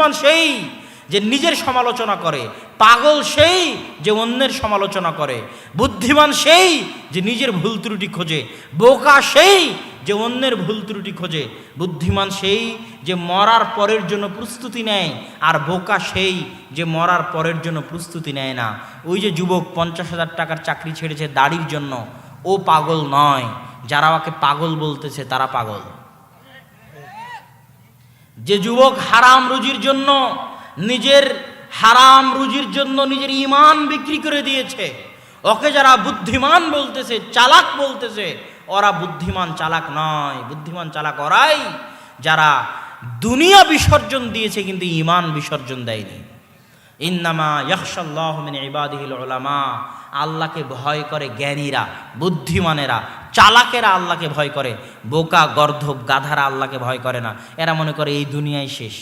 বুদ্ধিমান সেই যে নিজের সমালোচনা করে, পাগল সেই যে অন্যের সমালোচনা করে, বুদ্ধিমান সেই যে নিজের ভুল ত্রুটি খোঁজে, বোকা সেই যে অন্যের ভুল ত্রুটি খোঁজে, বুদ্ধিমান সেই যে মরার পরের জন্য প্রস্তুতি নেয়, আর বোকা সেই যে মরার পরের জন্য প্রস্তুতি নেয় না। ওই যে যুবক 50,000 টাকার চাকরি ছেড়েছে দাড়ির জন্য, ও পাগল নয়, যারা ওকে পাগল বলতেছে তারা পাগল। যে যুবক হারাম রুজির জন্য, নিজের হারাম রুজির জন্য নিজের ঈমান বিক্রি করে দিয়েছে, ওকে যারা বুদ্ধিমান বলতেছে, চালাক বলতেছে, ওরা বুদ্ধিমান চালাক নয়। বুদ্ধিমান চালাক ওরাই যারা দুনিয়া বিসর্জন দিয়েছে কিন্তু ঈমান বিসর্জন দেয়নি। ইন্নামা ইয়াখশাল্লাহু মিন ইবাদিহিল উলামা, আল্লাহকে ভয় করে জ্ঞানীরা, বুদ্ধিমানেরা, চালাকেরা আল্লাহকে ভয় করে। বোকা, গর্দভ, গাধারা আল্লাহকে ভয় করে না। এরা মনে করে এই দুনিয়ায় শেষ।